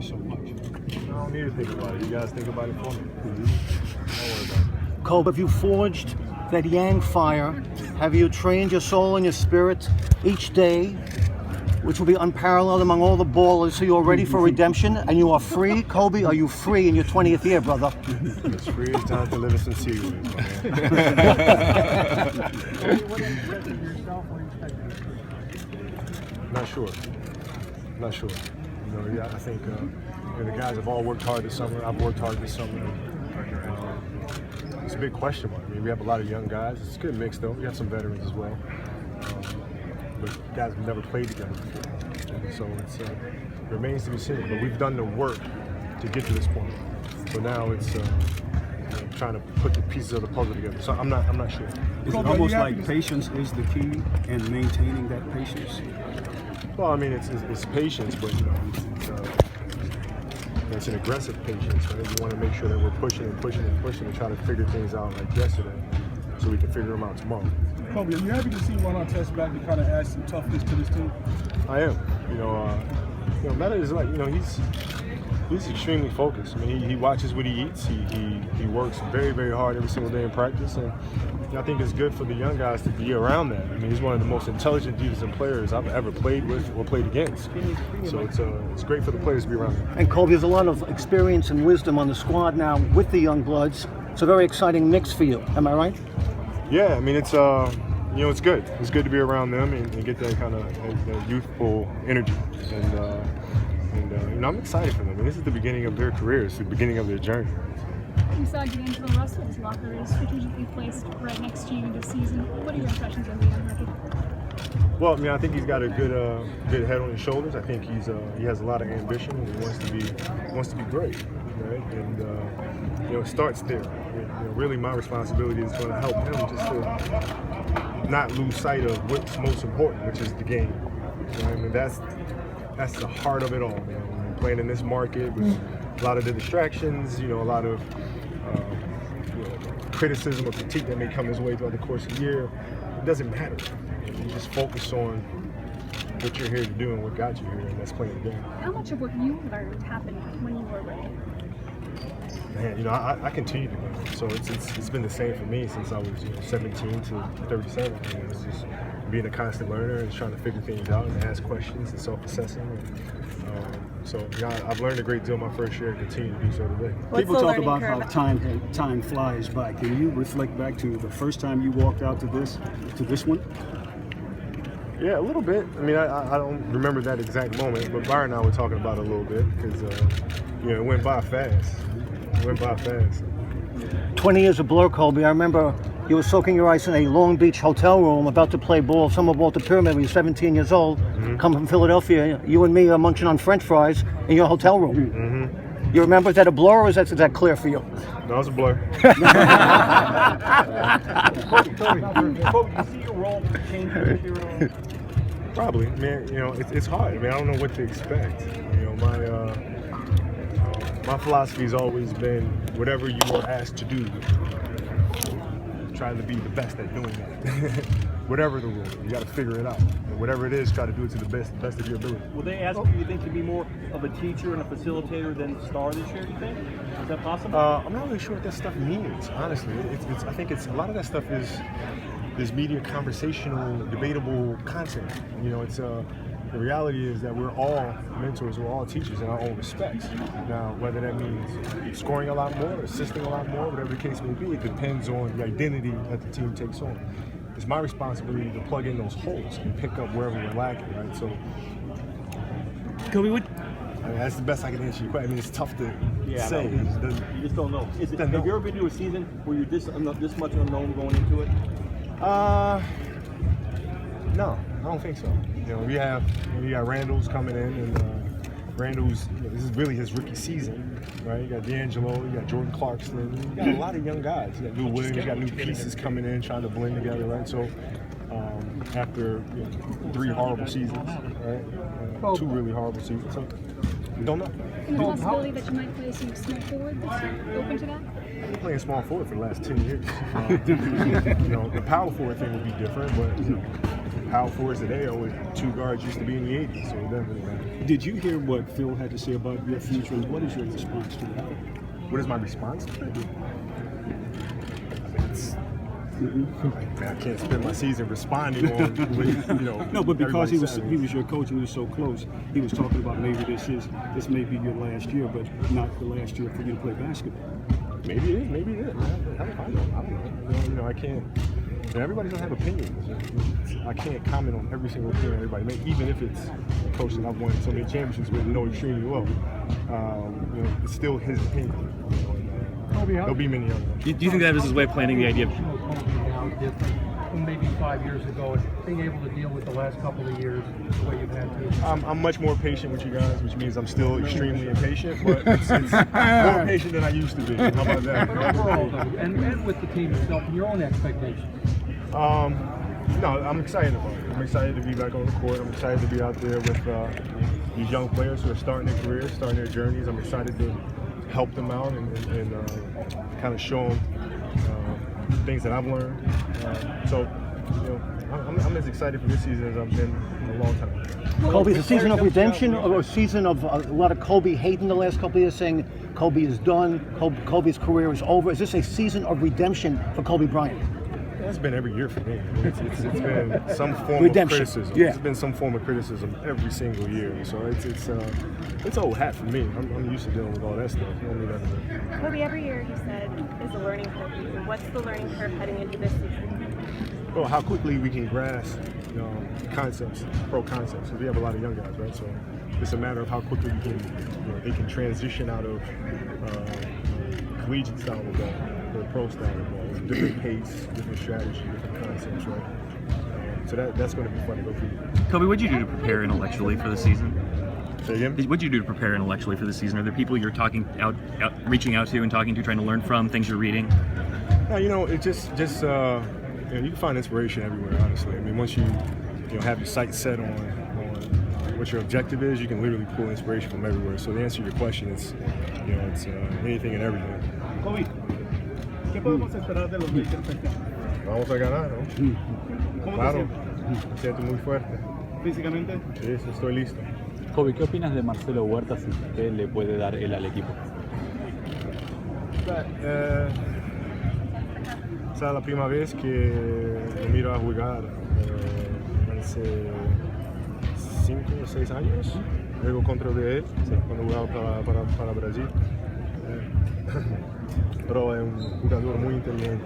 play so much? I don't need to think about it. You guys think about it for me. Don't worry about it. Cole, have you forged that yang fire? Have you trained your soul and your spirit each day, which will be unparalleled among all the ballers, so you're ready for redemption and you are free? Kobe, are you free in your 20th year, brother? It's free as time to live in some seaweed, man. Not sure. Not sure. You know, yeah, I think the guys have all worked hard this summer. I've worked hard this summer. It's a big question mark. I mean, we have a lot of young guys. It's a good mix, though. We have some veterans as well. But guys have never played together before. So it remains to be seen. But we've done the work to get to this point. So now it's trying to put the pieces of the puzzle together. So I'm not sure. Is it almost like patience is the key and maintaining that patience? Well, I mean, it's patience, but you know, it's an aggressive patience, right? You want to make sure that we're pushing and pushing and pushing and trying to figure things out like yesterday, so we can figure them out tomorrow. Kobe, are you happy to see Ron Artest back to kind of add some toughness to this team? I am. You know, Meta is like, you know, he's extremely focused. I mean, he watches what he eats. He works very, very hard every single day in practice, and I think it's good for the young guys to be around that. I mean, he's one of the most intelligent defensive players I've ever played with or played against. So it's great for the players to be around him. And Kobe, there's a lot of experience and wisdom on the squad now with the young bloods. It's a very exciting mix for you. Am I right? Yeah, I mean, it's you know, it's good. It's good to be around them and get that kind of that youthful energy. And you know, I'm excited for them. I mean, this is the beginning of their careers, the beginning of their journey. We saw D'Angelo Russell's locker is strategically placed right next to you this season. What are your impressions of the young rookie? Well, I mean, I think he's got a good head on his shoulders. I think he has a lot of ambition and he wants to be great, right? And you know, it starts there. You know, really, my responsibility is going to help him just to not lose sight of what's most important, which is the game. You know, I mean, that's the heart of it all, man. When you're playing in this market with a lot of the distractions, you know, a lot of you know, criticism or critique that may come his way throughout the course of the year, it doesn't matter. You just focus on what you're here to do and what got you here, and that's playing the game. How much of what you learned happened when you were ready? Man, you know, I continue to learn. So it's been the same for me since I was 17 to 37. You know, it's just being a constant learner and trying to figure things out and ask questions and self-assessing. So you know, I've learned a great deal my first year and continue to do so today. People talk about how time flies by. Can you reflect back to the first time you walked out to this one? Yeah, a little bit. I mean, I don't remember that exact moment, but Bryant and I were talking about it a little bit because you know, it went by fast. 20 years of blur, Kobe. I remember you were soaking your ice in a Long Beach hotel room about to play ball. Summer ball at the Pyramid. We were 17 years old. Come from Philadelphia. You and me are munching on French fries in your hotel room. You remember? Is that a blur or is that clear for you? No, it's a blur. Kobe, you see your role change this year? Probably. I mean, you know, it's hard. I mean, I don't know what to expect. You know, my philosophy has always been whatever you are asked to do, try to be the best at doing that. Whatever the role, you got to figure it out. And whatever it is, try to do it to the best of your ability. Will they ask you think, to be more of a teacher and a facilitator than star this year, do you think? Is that possible? I'm not really sure what that stuff means, honestly. I think a lot of that stuff is media conversational, debatable content. You know, the reality is that we're all mentors, we're all teachers in our own respects. Now, whether that means scoring a lot more, assisting a lot more, whatever the case may be, it depends on the identity that the team takes on. It's my responsibility to plug in those holes and pick up wherever we're lacking, right? So, Kobe, I mean, that's the best I can answer your question. I mean, it's tough to say. You just don't know. Have you ever been to a season where you're this much unknown going into it? No, I don't think so. You know, we got Randall's coming in, and Randall's, you know, this is really his rookie season, right? You got D'Angelo, you got Jordan Clarkson, you got a lot of young guys. You got Lou Williams, you got new pieces coming in, trying to blend together, right? So after 3 horrible seasons, right? 2 really horrible seasons, so we don't know. And the possibility that you might play some small forward this year, open to that? I've been playing small forward for the last 10 years. You know, the power forward thing would be different, but you know, power forwards today are what two guards used to be in the 80s, so it doesn't really matter. Did you hear what Phil had to say about your future, and what is your response to that? What is my response to it? I can't spend my season responding on, No, but because he was everybody's your coach and he was so close, he was talking about maybe this may be your last year, but not the last year for you to play basketball. Maybe it is, maybe it is. Man. Hell if I know. I don't know. I can't. Everybody doesn't have opinions. I can't comment on every single opinion everybody makes, even if it's a coach that I've won so many championships with and know extremely well. It's still his opinion. There'll be many other ones. Do you think that was his way of planning the idea of Now different from maybe 5 years ago, and being able to deal with the last couple of years the way you've had to? I'm much more patient with you guys, which means I'm still extremely impatient, but it's more patient than I used to be. How about that? But overall, though, and with the team itself and your own expectations. No, I'm excited about it. I'm excited to be back on the court. I'm excited to be out there with these young players who are starting their careers, starting their journeys. I'm excited to help them out and kind of show them things that I've learned. I'm as excited for this season as I've been in a long time. Kobe, is a season of redemption or a season of a lot of Kobe hate in the last couple of years, saying Kobe is done, Kobe's career is over? Is this a season of redemption for Kobe Bryant? That's been every year for me. It's been some form Redemption. of criticism. Yeah. It's been some form of criticism every single year. So it's old hat for me. I'm used to dealing with all that stuff. I don't need that. Kobe, every year you said is a learning curve. What's the learning curve heading into this season? Well, how quickly we can grasp concepts, pro concepts. We have a lot of young guys, right? So it's a matter of how quickly they can transition out of collegiate style of ball, the pro style of ball. Different pace, different strategy, different concepts, right? So that's going to be fun to go through. Kobe, what'd you do to prepare intellectually for the season? Say again? What'd you do to prepare intellectually for the season? Are there people you're reaching out to and talking to, trying to learn from, things you're reading? No, it just you can find inspiration everywhere, honestly. I mean, once you have your sights set on what your objective is, you can literally pull inspiration from everywhere. So to answer your question, it's anything and everything. Kobe, ¿qué podemos esperar de los Lakers este año? Vamos a ganar, ¿no? ¿Cómo Claro, te sientes? me siento muy fuerte. Físicamente. Sí, estoy listo. Kobe, ¿qué opinas de Marcelo Huertas y qué le puede dar él al equipo? Esa es la primera vez que lo miro a jugar hace 5 o 6 años. Luego contra él, cuando jugaba para Brasil. Pero es un jugador muy inteligente.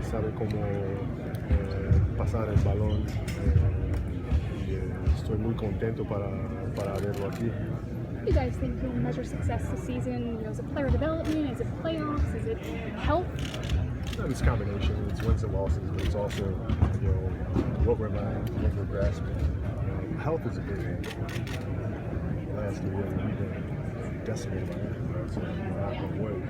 Sabe cómo pasar el balón. Estoy muy contento para verlo aquí. What do you guys think you'll measure success this season? Is it player development? Is it playoffs? Is it health? It's a combination. It's wins and losses, but it's also what we're learning, what we're grasping. Health is a big one. Last year we've been decimated by it, so knock on wood,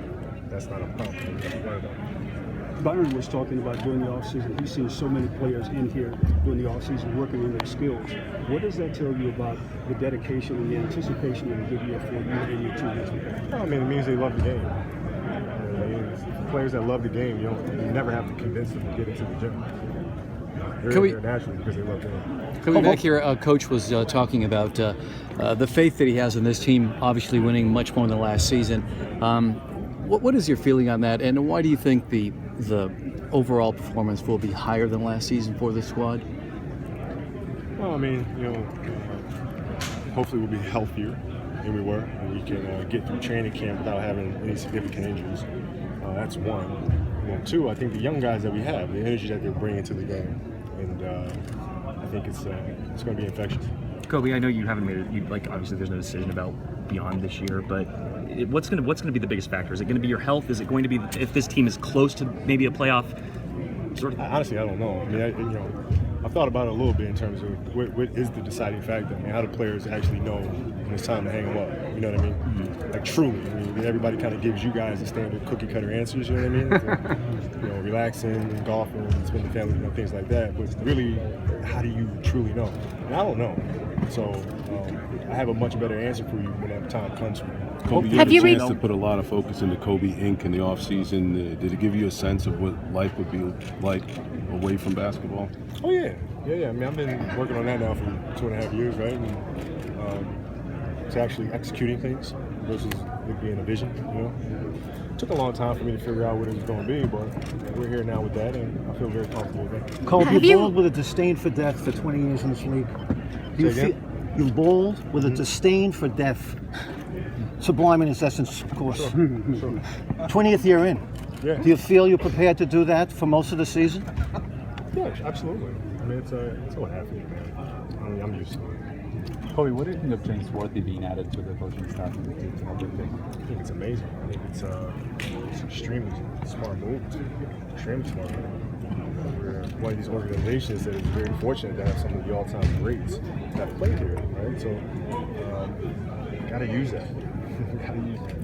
that's not a problem. We have to worry about it. Byron was talking about during the offseason, he's seen so many players in here during the offseason working on their skills. What does that tell you about the dedication and the anticipation of a good year for you and your teammates? Well, I mean, it means they love the game. Players that love the game, you never have to convince them to get into the gym. They're there naturally because they love the game. Coming back here, Coach was talking about the faith that he has in this team, obviously winning much more than last season. What is your feeling on that, and why do you think the overall performance will be higher than last season for the squad? Well, I mean, hopefully we'll be healthier than we were, and we can get through training camp without having any significant injuries. That's one. And two, I think the young guys that we have, the energy that they're bringing to the game, and I think it's going to be infectious. Kobe, I know you haven't made it. Obviously, there's no decision about beyond this year, but what's going to be the biggest factor? Is it going to be your health? Is it going to be if this team is close to maybe a playoff? Honestly, I don't know. I mean, I've thought about it a little bit in terms of what is the deciding factor. I mean, how do players actually know when it's time to hang them up? You know what I mean? Mm-hmm. Like truly. I mean, everybody kind of gives you guys the standard cookie cutter answers. You know what I mean? Relaxing, golfing, spending family, things like that. But really, how do you truly know? And I don't know. So I have a much better answer for you when that time comes for me. Kobe, you Have had you a chance reached- to put a lot of focus into Kobe Inc. in the offseason. Did it give you a sense of what life would be like away from basketball? Oh yeah. I mean, I've been working on that now for 2.5 years, right? And to actually executing things versus it being a vision, you know. It took a long time for me to figure out what it was going to be, but we're here now with that, and I feel very comfortable with that. Kobe, Have you you- bowled with a disdain for death for 20 years in this league. You Say again? you bowled with a disdain for death. Sublime in its essence, of course. Sure. 20th year in. Yeah. Do you feel you're prepared to do that for most of the season? Yeah, absolutely. I mean, it's what happened. I mean, I'm used to it. Kobe, what do you think of James Worthy being added to the coaching staff? I think it's amazing. I think it's an extremely smart move. Extremely smart move. We're one of these organizations that is very fortunate to have some of the all-time greats that play here, right? So, gotta use that. Gotta use that.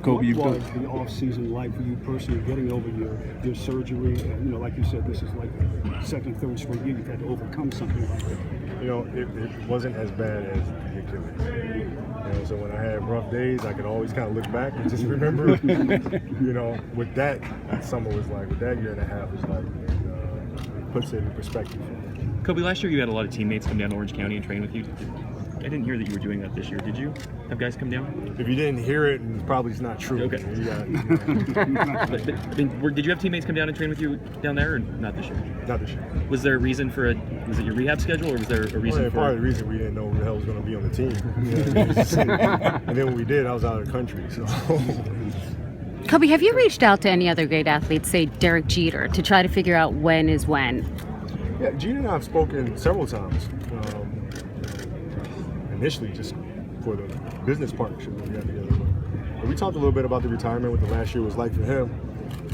Kobe, you've What was done. the off-season like for you personally, getting over your surgery? You know, like you said, this is like second, third straight year you've had to overcome something like that. You know, it wasn't as bad as the Achilles. You know, so when I had rough days, I could always kind of look back and just remember, you know, what that summer was like, what that year and a half was like. It puts it in perspective. Kobe, last year you had a lot of teammates come down to Orange County and train with you. I didn't hear that you were doing that this year. Did you have guys come down? If you didn't hear it, it's probably not true. Okay. Did you have teammates come down and train with you down there, or not this year? Not this year. Was there a reason for was it your rehab schedule, or was there a reason Well, for? part of the reason we didn't know who the hell was going to be on the team. You know, and then when we did, I was out of the country. So. Kobe, have you reached out to any other great athletes, say Derek Jeter, to try to figure out when is when? Yeah, Gina and I have spoken several times. Initially, just for the business partnership that we got together. But we talked a little bit about the retirement, what the last year was like for him.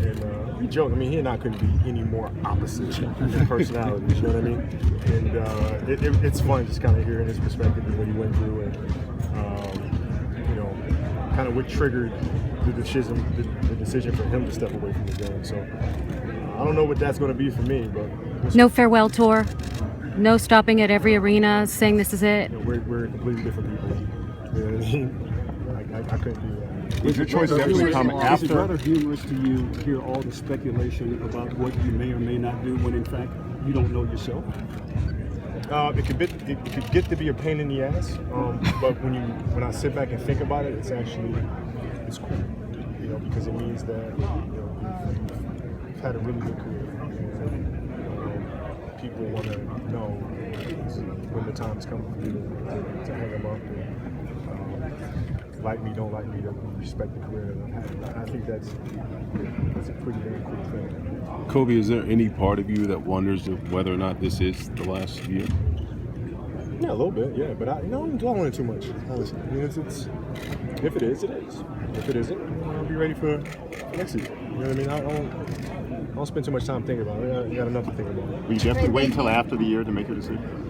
And we joked, I mean, he and I couldn't be any more opposite in personalities, you know what I mean? And it's fun just kind of hearing his perspective and what he went through and, you know, kind of what triggered the decision for him to step away from the game. So I don't know what that's going to be for me, but No farewell tour? No stopping at every arena saying this is it? you know, we're completely different people. You know what I mean? I couldn't do that. Was your choice actually come Is it after? rather humorous to you hear all the speculation about what you may or may not do when in fact you don't know yourself? It could get to be a pain in the ass, but when I sit back and think about it, it's cool, you know, because it means that you know, you've had a really good career, and people want to know when the time's coming for you to hang them up, and like me, don't like me, that you respect the career that I've had. I think that's a pretty damn cool thing. Kobe, is there any part of you that wonders if whether or not this is the last year? Yeah, a little bit, yeah, but I don't dwell on it too much, honestly. I mean, it's if it is, it is. If it isn't, I'll be ready for next season. You know what I mean? I don't spend too much time thinking about it. I got enough to think about. Will you definitely wait until after the year to make your decision?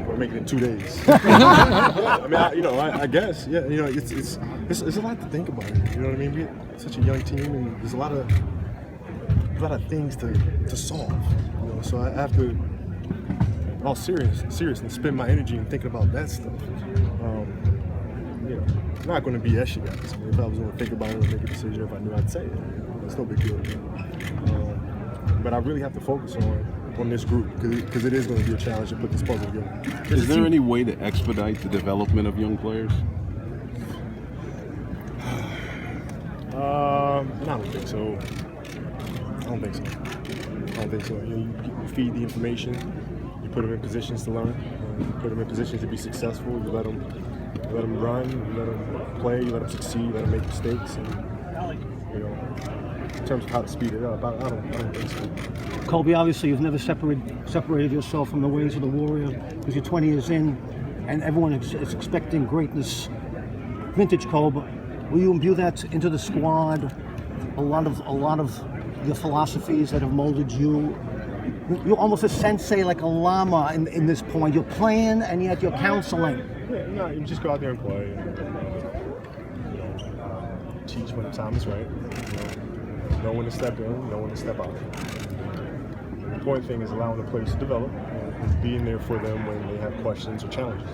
We're making it in 2 days. I mean, I guess, yeah. You know, it's a lot to think about. You know what I mean? We're such a young team, and there's a lot of things to solve. You know, so I have to, in all seriousness, spend my energy in thinking about that stuff. You know, it's not going to be S, you guys. I mean, if I was going to think about it and make a decision, if I knew, I'd say it. It's no big deal. But I really have to focus on this group because it is going to be a challenge to put this puzzle together. Is there any way to expedite the development of young players? I don't think so. I don't think so. You feed the information, you put them in positions to learn, you put them in positions to be successful. You let them run, you let them play, you let them succeed, you let them make mistakes. And, you know, in terms of how to speed it up, I don't think so. Kobe, obviously you've never separated yourself from the ways of the Warrior because you're 20 years in and everyone is expecting greatness. Vintage Kobe, will you imbue that into the squad? A lot of the philosophies that have molded you. You're almost a sensei, like a llama in this point. You're playing and yet you're counseling. Yeah, no, you just go out there and play. And, teach when the time is right. Know when to step in, know when to step out. important thing is allowing the players to develop and being there for them when they have questions or challenges.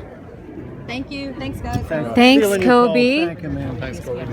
Thank you. Thanks, guys. Thanks, Feeling you, Cole. Kobe. Thank you, man. Thanks, Kobe.